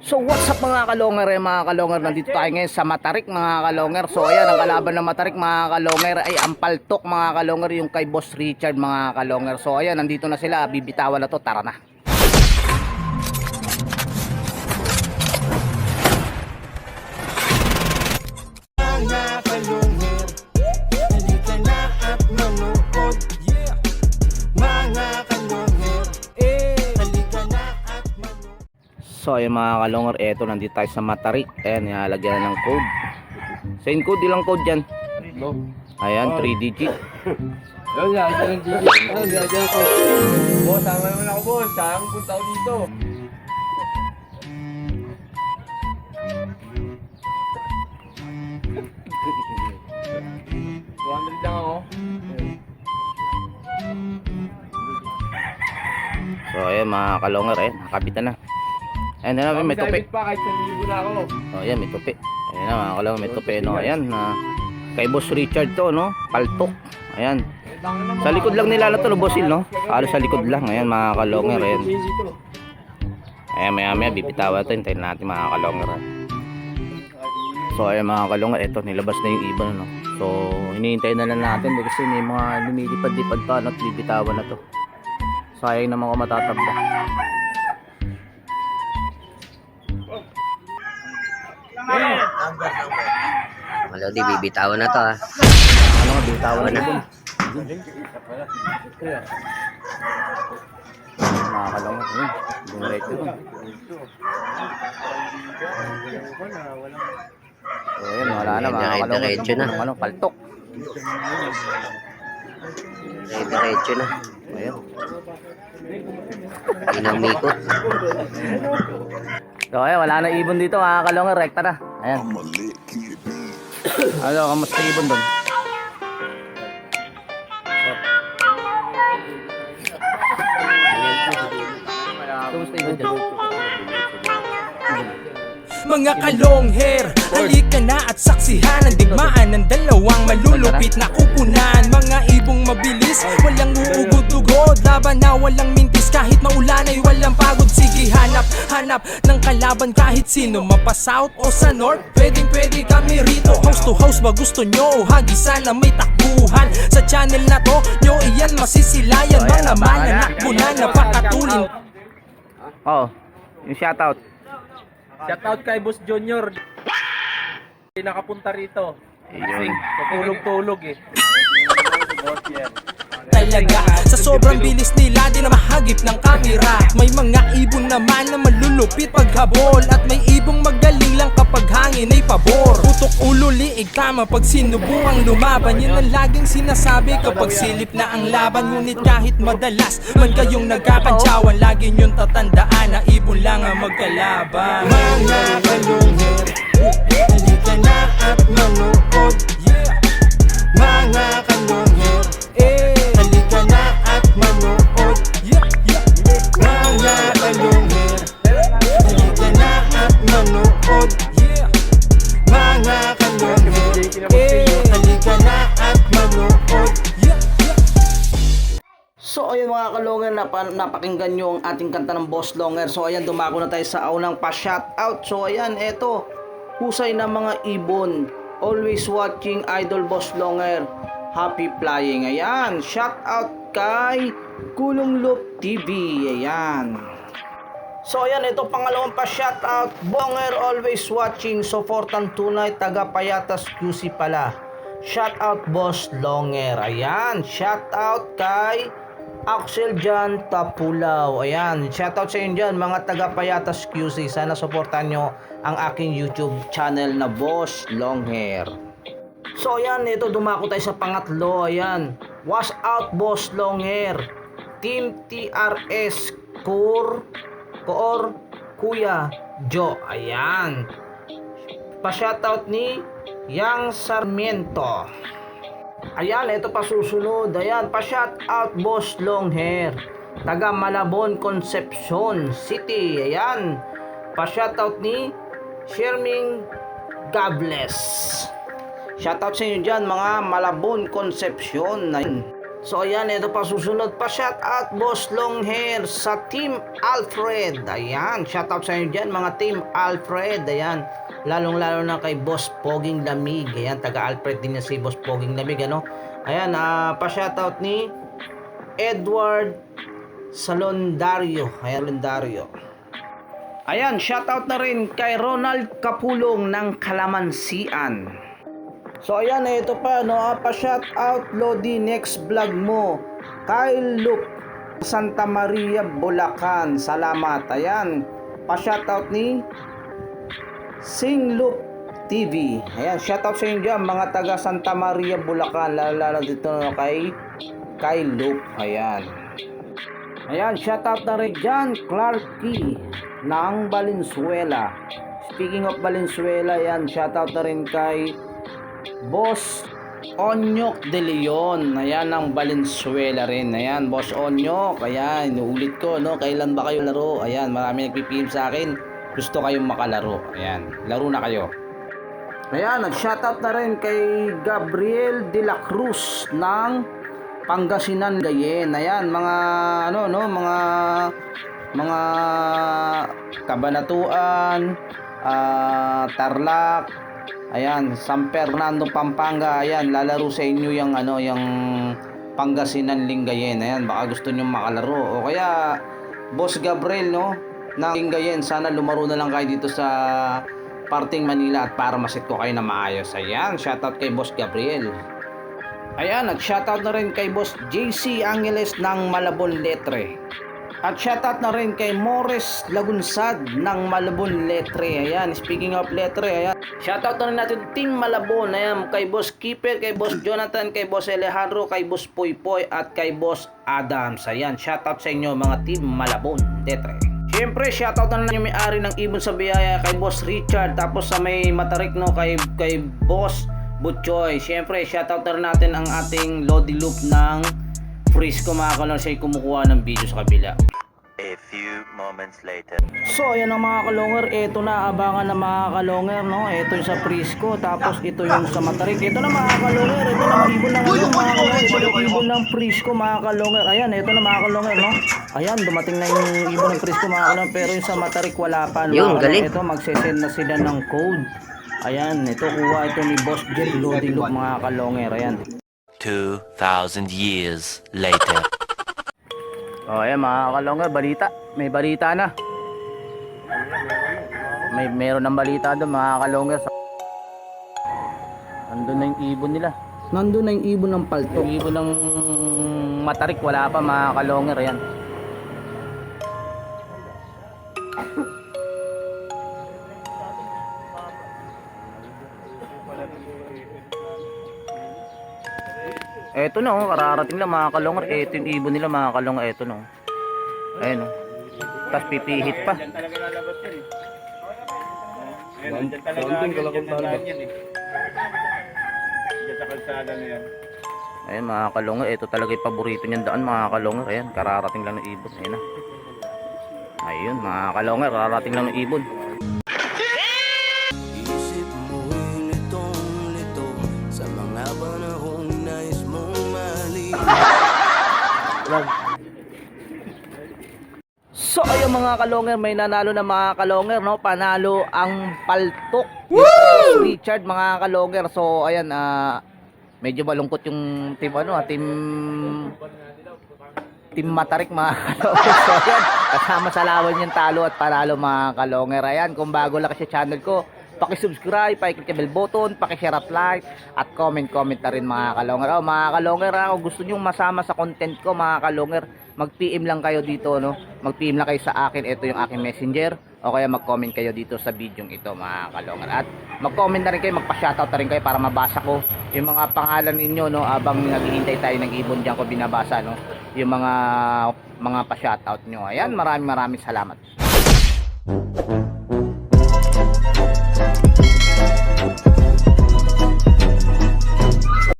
So what's up mga kalonger, mga kalonger, nandito tayo ngayon sa Matarik mga kalonger. So ayan, ang kalaban ng Matarik mga kalonger ay ang paltok mga kalonger, yung kay Boss Richard mga kalonger. So ayan, nandito na sila, bibitawan na to, tara na. Mga kalungher, halika na at manood. Yeah. Mga kalungher, halika na at manood. So ayan mga kalonger, eto nandito tayo sa Matarik. Ayan, nilalagyan na ng code. Same code, ilang code dyan? Ayan, 3 digit. Yun yan, yan ang Gigi. Ako. Boss, sama naman ako, boss. Saan punta ako dito? $200 lang ako. So ayan mga kalonger, nakabitan na. Ayan na, may tupi. Sabit pa kahit 1,000 na ako. Oh, ayan, may tupi. Ayan na mga kalonger, may tupi, no. Ayan, kay Boss Richard to, no. Paltok. Ayan. Sa likod lang nila to, no, Bossil, no. Halos sa likod lang. Ayan mga kalonger, ayan. Ayan, maya bibitawan ito. Hintayin natin mga kalonger. So ayan mga kalonger, ito nilabas na yung ibon, no. So hinihintay na lang natin kasi may mga lumilipad-lipad pa, no, at bibitawan na to. Sayang naman kung matatabla. Malo, di bibitawan na to ha. Ano nga, bibitawan na ibon. Mga kalonger, yun. Dumiretso to. So ayan, wala na mga kalonger. Diretso na. Ano, paltok. Diretso na. Ayan. Inamikot. So ayan, wala na ibon dito mga kalonger, rekta na. Ayan. Ano, kamusta ibon doon? Kamusta ibon dyan? Mga kalongher, halika na at saksihan ang digmaan ng dalawang malulupit na kupunan. Mga ibong mabilis, walang uugod-ugod, laban na walang mintis, kahit maulan ay walang pagod. Sige, hanap ng kalaban kahit sino, mapa-south o sa north, pwede kami rito. House to house ba gusto nyo? Hagisan na may takbuhan sa channel na to, nyo iyan masisilayan. Mga mananakbo na napakatulin. Oo, yung shoutout. Shoutout kay Boss Junior. Hindi nakapunta rito. Ayun. Tutulog-tulog eh. Boss yan. Talaga, sa sobrang bilis nila di na mahagip ng kamera. May mga ibon naman na malulupit paghabol, at may ibong magaling lang kapag hangin ay pabor. Putok ulo, liig tama pag sinubuang lumaban. Yan ang laging sinasabi kapag silip na ang laban. Ngunit kahit madalas man kayong nagkakantsawan, lagi nyong tatandaan na ibon lang ang magkalaban. Mga kalungher, halika na at manood. Yeah. Mga kalungher, halika na at manood. Yeah. Mga kalungher, halika na at manood. Yeah. Mga kalungher, halika na at manood. Yeah. So ayun mga kalonger, napakinggan nyo ang ating kanta ng Boss Longer. So ayan, dumako na tayo sa unang pa-shoutout. So ayan, eto, husay na mga ibon. Always watching Idol Boss Longer. Happy flying. Ayan, shoutout kay Kulong Loop TV. Ayan. So ayan, ito pangalawang pa-shoutout. Bonger always watching. Supportan tunay, taga Payatas QC pala. Shoutout Boss Longer. Ayan, shoutout kay Axel Jan Tapulaw. Ayan, shoutout sa inyo dyan mga taga Payatas QC. Sana supportan nyo ang aking YouTube channel na Boss Longhair. So ayan, ito dumako tayo sa pangatlo. Ayan, wash out Boss Longhair, Team TRS Core Kuya Jo. Ayan, pa-shoutout ni Yang Sarmiento. Ayan, ito pa susunod. Ayan, pa-shoutout Boss Longhair, taga Malabon, Concepcion City. Ayan, pa-shoutout ni Sherming Gables. Shoutout sa inyo dyan mga Malabon, Concepcion. So ayan, ito pa susunod pa shout out Boss Longhair sa Team Alfred. Ayan, shout out sa inyo dyan mga Team Alfred. Ayan, lalong lalo na kay Boss Poging Lamig. Ayan, taga Alfred din na si Boss Poging Lamig, ano. Ayan, pa shout out ni Edward Salondario. Ayan, Salondario. Ayan, shout out na rin kay Ronald Kapulong ng Kalamansian. So ayan, ito pa no, pa shout out Lodi, next vlog mo Kyle Loop Santa Maria Bulacan, salamat. Ayan, pa shout out ni Sing Loop TV. Ayan, shout out sa inyo dyan mga taga Santa Maria Bulacan, lalo dito no, kay Kyle Loop. Ayan, ayan, shout out na rin dyan Clarky ng Valenzuela. Speaking of Valenzuela, ayan, shout out na rin kay Boss Onyok de Leon. Ayan, ang Valenzuela rin. Ayan, Boss Onyok. Ayan, inuulit ko, no? Kailan ba kayo laro? Ayan, marami nagpipim sa akin. Gusto kayong makalaro. Ayan, laro na kayo. Ayan, nag-shoutout na rin kay Gabriel de la Cruz ng Pangasinan, Gayen. Ayan, mga ano, no? Mga Kabanatuan, Tarlac, ayan, San Fernando, Pampanga. Ayan, lalaro sa inyo yung ano, yung Pangasinan, Lingayen. Ayan, baka gusto niyo makalaro. O kaya Boss Gabriel, no, ng Lingayen, sana lumaro na lang kayo dito sa parting Manila at para masit ko kayo na maayos. Ayan, shoutout kay Boss Gabriel. Ayan, nag-shoutout na rin kay Boss JC Angeles ng Malabon Letre. At shoutout na rin kay Morris Lagunsad ng Malabon Letre. Ayan, speaking of Letre, ayan, shoutout na rin natin Team Malabon. Ayan, kay Boss Keeper, kay Boss Jonathan, kay Boss Alejandro, kay Boss Poypoy at kay Boss Adams. Ayan, shoutout sa inyo mga Team Malabon Letre. Siyempre, shoutout na rin yung may-ari ng Ibon sa Biyaya, kay Boss Richard. Tapos sa may Matarik, no, kay Boss Butchoy. Siyempre, shoutout na rin natin ang ating Lodi Loop ng Frisco, mga kalongers, siya kumukuha ng video sa kabila. A few moments later. So ayan ang mga kalonger, ito na abangan ng mga kalonger, no? Ito yung sa Frisco, tapos ito yung sa Matarik. Ito na mga kalonger, ito na mga ibon ng ano, mga kalonger. Ito yung ibon ng Frisco, mga kalonger. Ayan, ito na mga kalonger, no? Ayan, dumating na yung ibon ng Frisco, mga kalonger, pero yung sa Matarik wala pa. Yung galing. Ito, magsesend na sila ng code. Ayan, ito kuha ito ni Boss Jet Lodi Loop, mga kalonger. Ayan. 2,000 years later. Oh, ayan mga kalonger, balita. May balita na. Meron ng balita doon mga kalonger. Nandun na yung ibon nila. Nandun na yung ibon ng palto. Yung ibon ng Matarik wala pa mga kalonger. Ayan. Eto no, kararating lang mga kalongер. Eto yung ibon nila mga kalongger. Eto no. Ayan no. Tapos pipihit pa. Ayan mga kalongger. Eto talaga yung paborito niyang daan mga kalongger. Ayan, kararating lang ng ibon. Ayan na. Ayun mga kalongger, kararating lang ng ibon. Isip mo'y litong-lito sa mga panahong nais mong mali. So ayun mga kalonger, may nanalo na mga kalonger, no? Panalo ang paltok ni Richard mga kalonger. So ayan, medyo malungkot yung team team Matarik mga kalonger. So ayan, kasama sa lawan yung talo at panalo mga kalonger. Ayan, kung bago lang kasi channel ko, paki-subscribe, paki-click yung bell button, paki-share at like, at comment na rin mga kalonger. Oh, mga kalonger, kung gusto nyo masama sa content ko mga kalonger, mag-PM lang kayo dito, no? Mag-PM lang kayo sa akin, ito yung aking messenger, o kaya mag-comment kayo dito sa video ito mga kalonger. At mag-comment na rin kayo, magpa-shoutout na rin kayo para mabasa ko yung mga pangalan ninyo, no? Abang naghihintay tayo ng ibon dyan ko binabasa, no? Yung mga pa-shoutout nyo. Ayan, maraming salamat.